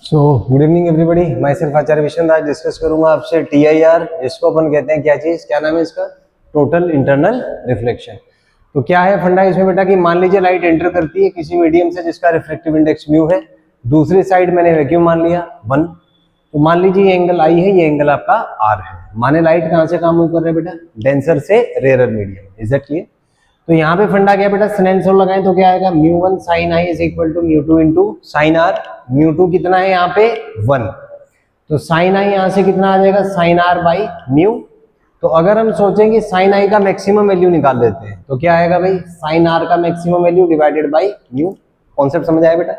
So good evening everybody, my self Acharya Vishwanath. आज discuss करूंगा आपसे TIR, जिसको अपन कहते हैं क्या चीज, क्या नाम है इसका, टोटल इंटरनल रिफ्लेक्शन। तो क्या है फंडा इसमें बेटा कि मान लीजिए लाइट एंटर करती है किसी मीडियम से जिसका रिफ्लेक्टिव इंडेक्स म्यू है, दूसरी साइड मैंने वैक्यूम मान लिया 1। तो मान लीजिए ये एंगल आई है, ये एंगल आपका R है। माने लाइट कहां से कहां मूव कर रहे हैं बेटा, डेंसर से rare medium. Is that clear? तो यहाँ पे फंडा क्या बेटा, स्नेल्स लॉ लगाएं तो क्या आएगा, μ1 sin I is equal to μ2 into sine R। μ2 कितना है यहाँ पे 1, तो sin I यहाँ से कितना आ जाएगा, sin R बाई म्यू। तो अगर हम सोचें कि sin I का मैक्सिमम वैल्यू निकाल लेते हैं तो क्या आएगा भाई, sin R का maximum value divided by mu. Concept समझ आया बेटा?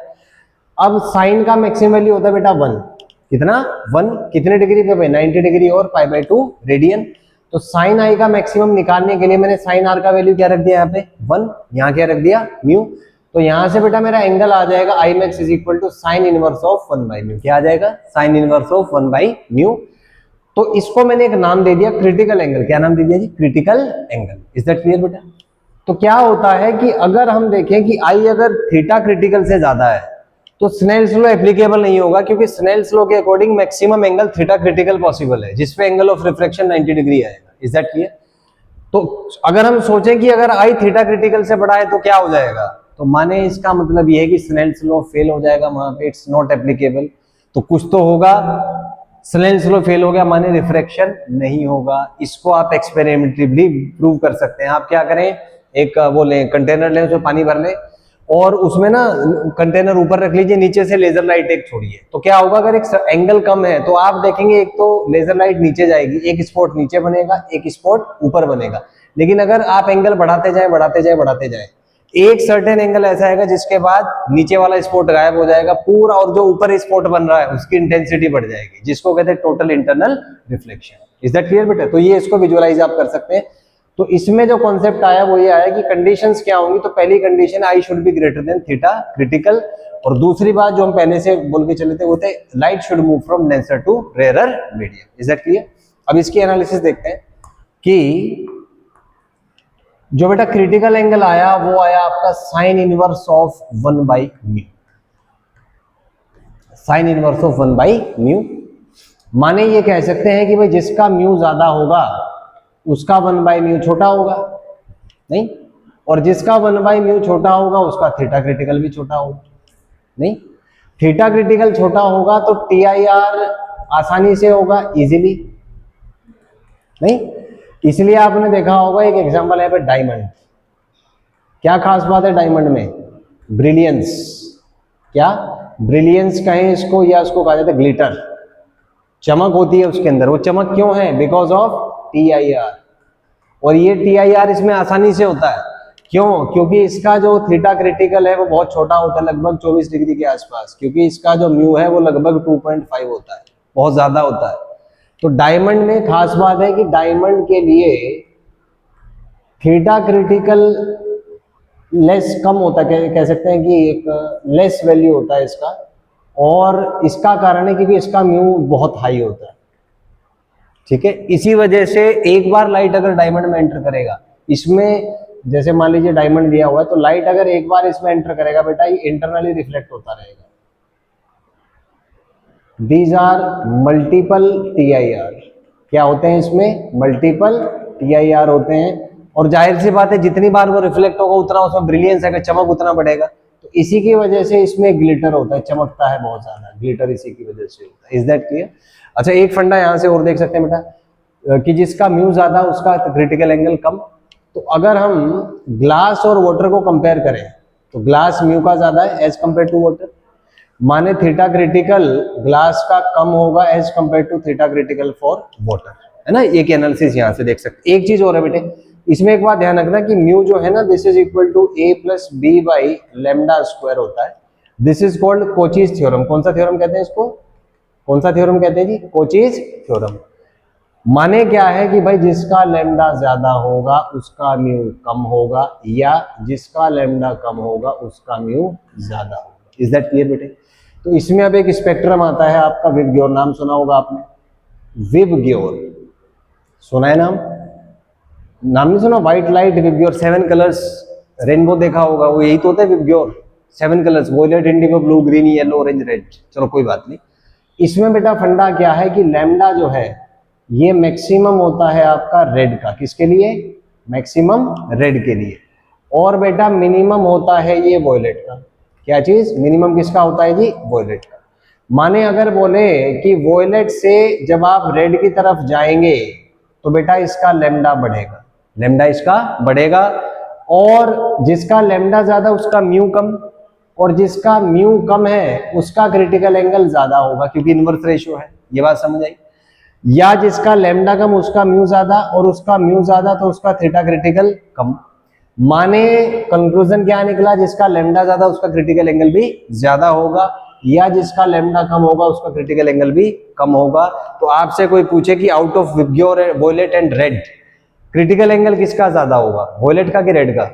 अब sin का मैक्सिमम वैल्यू होता है बेटा 1, कितना 1, कितने डिग्री पे भाई, 90 डिग्री और π/2 रेडियन। तो sin I का मैक्सिमम निकालने के लिए मैंने sin R का वैल्यू क्या रख दिया यहाँ पे 1, यहाँ क्या रख दिया म्यू। तो यहाँ से बेटा मेरा एंगल आ जाएगा I max is equal to sine inverse of 1 by mu. क्या आ जाएगा, sine inverse of 1 by mu. तो इसको मैंने एक नाम दे दिया क्रिटिकल एंगल। क्या नाम दे दिया जी, critical angle. Is that clear बेटा? तो क्या होता है कि अगर हम देखें कि I अगर थीटा क्रिटिकल से ज्यादा है तो स्नेल्स लॉ एप्लीकेबल नहीं होगा, क्योंकि स्नेल्स लॉ के according maximum angle theta critical possible है, जिसपे एंगल ऑफ रिफ्लेक्शन 90 डिग्री आएगा। Is that clear? तो अगर हम सोचें कि अगर I थीटा क्रिटिकल से बड़ा है तो क्या हो जाएगा, तो माने इसका मतलब ये है कि स्नेल्स लॉ फेल हो जाएगा, वहां पे इट्स नॉट एप्लीकेबल। तो कुछ तो होगा, स्नेल्स लॉ फेल हो गया माने रिफ्रैक्शन नहीं होगा। इसको आप एक्सपेरिमेंटली प्रूव कर सकते हैं। आप क्या करें, एक वो लें, कंटेनर लें, उसमें पानी भर लें और उसमें ना कंटेनर ऊपर रख लीजिए, नीचे से लेजर लाइट एक छोड़िए। तो क्या होगा, अगर एक एंगल कम है तो आप देखेंगे एक तो लेजर लाइट नीचे जाएगी, एक स्पॉट नीचे बनेगा, एक स्पॉट ऊपर बनेगा। लेकिन अगर आप एंगल बढ़ाते जाए बढ़ाते जाए बढ़ाते जाए, एक सर्टेन एंगल ऐसा आएगा जिसके बाद नीचे वाला स्पॉट गायब हो जाएगा पूरा, और जो ऊपर स्पॉट बन रहा है उसकी इंटेंसिटी बढ़ जाएगी, जिसको कहते हैं total internal reflection. Is that clear बेटा? तो ये इसको विजुअलाइज आप कर सकते हैं। तो इसमें जो कॉन्सेप्ट आया वो ये आया कि कंडीशंस क्या होंगी। तो पहली condition I should be greater than theta critical, और दूसरी बात जो हम पहले से बोल के चले थे वो थे light should move from denser to rarer medium. Is that clear? अब इसकी एनालिसिस देखते हैं कि जो बेटा क्रिटिकल एंगल आया वो आया आपका sign inverse of 1 by mu. Sign inverse of 1 by mu माने ये कह सकते हैं कि भाई जिसका म्यू ज्यादा होगा उसका 1 बाई म्यू छोटा होगा, नहीं? और जिसका 1 बाई म्यू छोटा होगा उसका थीटा क्रिटिकल भी छोटा होगा, नहीं? थीटा क्रिटिकल छोटा होगा तो TIR आसानी से होगा, इजीली, नहीं? इसलिए आपने देखा होगा एक एग्जांपल है पे डायमंड। क्या खास बात है डायमंड में, ब्रिलियंस। क्या ब्रिलियंस कहें इसको, या उसको कहा जाता है ग्लिटर। चमक होती है उसके अंदर, वो चमक क्यों है, बिकॉज ऑफ TIR। और ये TIR इसमें आसानी से होता है, क्यों? क्योंकि इसका जो थीटा क्रिटिकल है वो बहुत छोटा होता है, लगभग 24 डिग्री के आसपास, क्योंकि इसका जो म्यू है वो लगभग 2.5 होता है, बहुत ज्यादा होता है। तो डायमंड में खास बात है कि डायमंड के लिए थीटा क्रिटिकल लेस कम होता है, कह सकते हैं कि एक लेस वैल्यू होता है इसका, और इसका कारण है क्योंकि इसका म्यू बहुत हाई होता है, ठीक है? इसी वजह से एक बार लाइट अगर डायमंड में एंटर करेगा, इसमें जैसे मान लीजिए डायमंड दिया हुआ है, तो लाइट अगर एक बार इसमें एंटर करेगा बेटा, ये इंटरनली रिफ्लेक्ट होता रहेगा। These are multiple TIR। क्या होते हैं इसमें, मल्टीपल TIR होते हैं। और जाहिर सी बात है जितनी बार वो रिफ्लेक्ट होगा उतना उसमें ब्रिलियंस है, चमक उतना बढ़ेगा। तो इसी की वजह से इसमें ग्लिटर होता है, चमकता है बहुत ज्यादा, ग्लिटर इसी की वजह से होता है। Is that clear? अच्छा, एक फंडा यहां से और देख सकते हैं बेटा कि जिसका म्यू ज्यादा उसका क्रिटिकल एंगल कम। तो अगर हम ग्लास और वाटर को कंपेयर करें तो ग्लास म्यू का ज्यादा है एज कंपेयर टू वाटर, माने थीटा क्रिटिकल ग्लास का कम होगा as compare to theta critical for water, है ना? एक एनालिसिस यहां से देख सकते। एक चीज और है बेटे, इसमें एक बात ध्यान रखना कि म्यू जो है ना, this is equal to A plus B by lambda square होता है। This is called Cauchy's theorem. कौन सा थ्योरम कहते हैं इसको, कौन सा थ्योरम कहते हैं जी, कोचीज थ्योरम। माने क्या है कि भाई जिसका लैम्डा ज्यादा होगा उसका म्यू कम होगा, या जिसका लैम्डा कम होगा उसका म्यू ज्यादा होगा। इज दैट क्लियर बेटे? तो इसमें अब एक स्पेक्ट्रम आता है आपका, विबग्योर। नाम सुना होगा आपने, विबग्योर सुना है नाम? नाम नहीं सुना? White light VIBGYOR, 7 colours rainbow देखा होगा, वो यही तो होता है VIBGYOR. 7 colours, violet, indigo, blue, green, yellow, orange, red. चलो कोई बात नहीं। इसमें बेटा फंडा क्या है कि लैम्डा जो है ये मैक्सिमम होता है आपका रेड का। किसके लिए? मैक्सिमम रेड के लिए। और बेटा मिनिमम होता है ये वॉयलेट का। क्या चीज? मिनिमम किसका होता है जी? वॉयलेट का। माने अगर बोले कि वॉयलेट से जब आप रेड की तरफ जाएंगे तो बेटा इसका लैम्डा बढ़ेगा, लैम्डा इसका बढ़ेगा, और जिसका लैम्डा ज्यादा उसका म्यू कम, और जिसका म्यू कम है उसका क्रिटिकल एंगल ज्यादा होगा, क्योंकि इनवर्स रेशियो है। ये बात समझ आई? या जिसका लैम्डा कम उसका म्यू ज्यादा, और उसका म्यू ज्यादा तो उसका थीटा क्रिटिकल कम। माने कंक्लूजन क्या निकला? जिसका लैम्डा ज्यादा उसका क्रिटिकल एंगल भी ज्यादा होगा, या जिसका लैम्डा कम होगा उसका क्रिटिकल एंगल भी कम होगा। तो आपसे कोई पूछे कि out of VIBGYOR, violet and red critical angle किसका ज्यादा होगा, वॉयलेट का कि रेड का?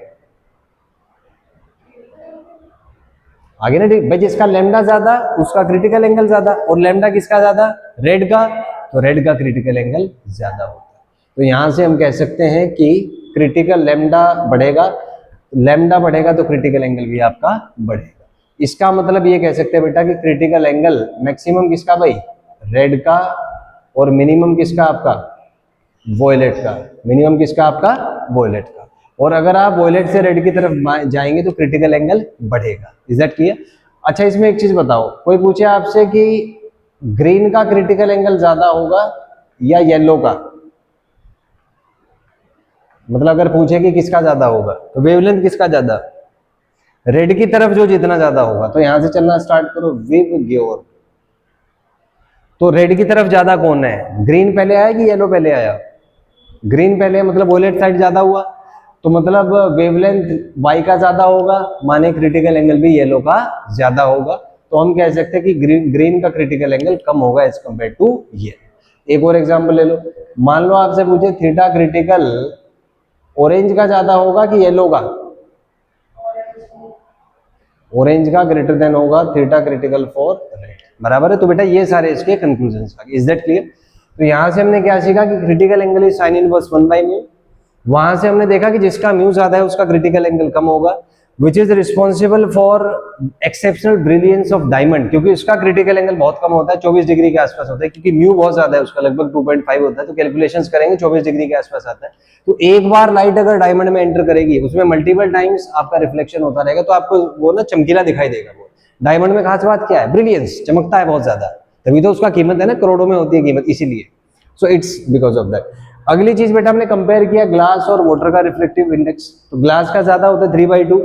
आगे ना, ठीक भाई, जिसका लैम्डा ज्यादा उसका क्रिटिकल एंगल ज्यादा, और लैम्डा किसका ज्यादा? रेड का। तो रेड का क्रिटिकल एंगल ज्यादा होता है। तो यहां से हम कह सकते हैं कि क्रिटिकल लैम्डा बढ़ेगा, लैम्डा बढ़ेगा तो क्रिटिकल एंगल भी आपका बढ़ेगा। इसका मतलब ये कह सकते हैं बेटा कि क्रिटिकल एंगल मैक्सिमम किसका भाई? रेड का, और मिनिमम किसका आपका? वॉयलेट का। मिनिमम किसका आपका? वॉयलेट का। और अगर आप वॉयलेट से रेड की तरफ जाएंगे तो क्रिटिकल एंगल बढ़ेगा। Is that clear? अच्छा, इसमें एक चीज बताओ, कोई पूछे आपसे कि ग्रीन का क्रिटिकल एंगल ज्यादा होगा या येलो का? मतलब अगर पूछे कि किसका ज्यादा होगा, तो वेवलेंथ किसका ज्यादा? रेड की तरफ जो जितना ज्यादा होगा। तो यहां से चलना स्टार्ट करो, विबग्योर। तो रेड की तरफ ज्यादा कौन है? ग्रीन पहले आया कि येलो पहले आया? ग्रीन पहले, मतलब वॉयलेट साइड ज्यादा हुआ, तो मतलब वेवलेंथ वाई का ज्यादा होगा, माने क्रिटिकल एंगल भी येलो का ज्यादा होगा। तो हम कह सकते हैं कि ग्रीन का क्रिटिकल एंगल कम होगा एज कंपेयर टू ये। एक और एग्जांपल ले लो, मान लो आपसे पूछे थीटा क्रिटिकल ऑरेंज का ज्यादा होगा कि येलो का? ऑरेंज का ग्रेटर देन होगा थीटा क्रिटिकल फॉर रेड, बराबर है। तो बेटा ये सारे इसके कंक्लूजन्स आ गए। Is that clear? तो यहां से हमने क्या सीखा कि critical angle is sine inverse 1/μ। वहां से हमने देखा कि जिसका म्यू ज्यादा है उसका क्रिटिकल एंगल कम होगा, which is responsible for exceptional brilliance of diamond, क्योंकि उसका क्रिटिकल एंगल बहुत कम होता है, 24 डिग्री के आसपास होता है, क्योंकि म्यू बहुत ज्यादा है उसका, लगभग 2.5 होता है। तो कैलकुलेशंस करेंगे 24 डिग्री के आसपास आता है। तो एक बार लाइट अगर डायमंड में एंटर करेगी, उसमें मल्टीपल टाइम्स आपका रिफ्लेक्शन होता रहेगा, तो आपको वो ना चमकीला दिखाई देगा। वो डायमंड में खास बात क्या है? ब्रिलियंस, चमकता है बहुत ज्यादा, तभी तो उसका कीमत है ना, करोड़ों में होती है कीमत, इसीलिए। So it's because of that. अगली चीज बेटा हमने कंपेयर किया ग्लास और वाटर का रिफ्लेक्टिव इंडेक्स। तो ग्लास का ज्यादा होता है 3/2,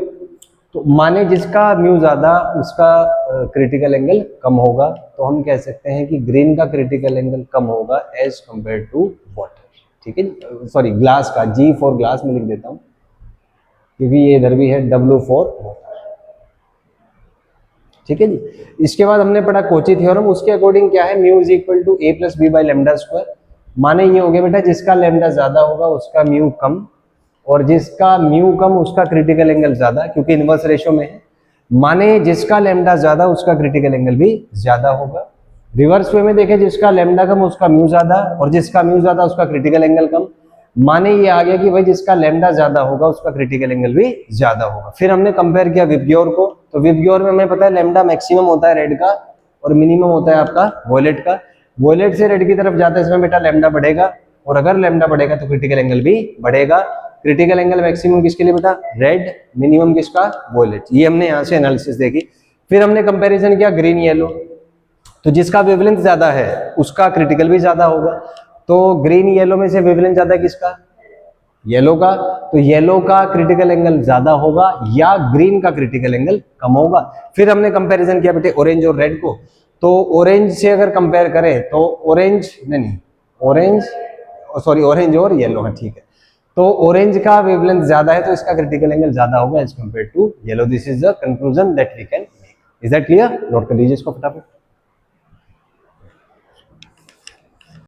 तो माने जिसका म्यू ज्यादा उसका क्रिटिकल एंगल कम होगा। तो हम कह सकते हैं कि ग्रीन का क्रिटिकल एंगल कम होगा एज कंपेयर टू वाटर। ठीक है, सॉरी ग्लास का, G फॉर ग्लास में लिख देता हूं, क्योंकि ये इधर भी है W फॉर वाटर। ठीक है जी। इसके बाद हमने पढ़ा कोची थ्योरम, उसके अकॉर्डिंग क्या है? Mu is equal to A plus B by lambda square. माने ये हो गया बेटा जिसका लैम्डा ज्यादा होगा उसका म्यू कम, और जिसका म्यू कम उसका क्रिटिकल एंगल ज्यादा, क्योंकि इनवर्स रेशियो में है। माने जिसका लैम्डा ज्यादा उसका क्रिटिकल एंगल भी ज्यादा होगा। रिवर्स वे में देखें, जिसका लैम्डा कम उसका म्यू ज्यादा, और जिसका म्यू ज्यादा उसका क्रिटिकल एंगल कम। माने ये आ गया कि भाई जिसका लैम्डा ज्यादा होगा उसका क्रिटिकल एंगल भी ज्यादा होगा। फिर हमने कंपेयर किया विबग्योर को, तो विबग्योर में हमें पता है लैम्डा मैक्सिमम होता है रेड का, और मिनिमम होता है आपका वॉयलेट का। वॉयलेट से रेड की तरफ जाता है इसमें बेटा लैम्डा बढ़ेगा, और अगर लैम्डा बढ़ेगा तो क्रिटिकल एंगल भी बढ़ेगा। क्रिटिकल एंगल मैक्सिमम किसके लिए बेटा? रेड। मिनिमम किसका? वॉयलेट। ये हमने यहाँ से एनालिसिस देखी। फिर हमने कंपैरिजन किया ग्रीन येलो, तो जिसका वेवलेंथ ज्यादा है उसका क्रिटिकल भी ज्यादा होगा। तो ग्रीन येलो में से वेवलेंथ ज्यादा किसका? येलो का। तो येलो का क्रिटिकल एंगल ज्यादा होगा या ग्रीन का क्रिटिकल एंगल कम होगा। फिर हमने कंपैरिजन किया बेटे ऑरेंज और रेड को, तो ऑरेंज से अगर कंपेयर करें तो ऑरेंज ऑरेंज और येलो है, ठीक है। तो ऑरेंज का वेवलेंथ ज्यादा है तो इसका क्रिटिकल एंगल ज्यादा होगा as compare to yellow. This is the conclusion that we can make. Is that clear? Note कर लीजिए इसको फटाफट।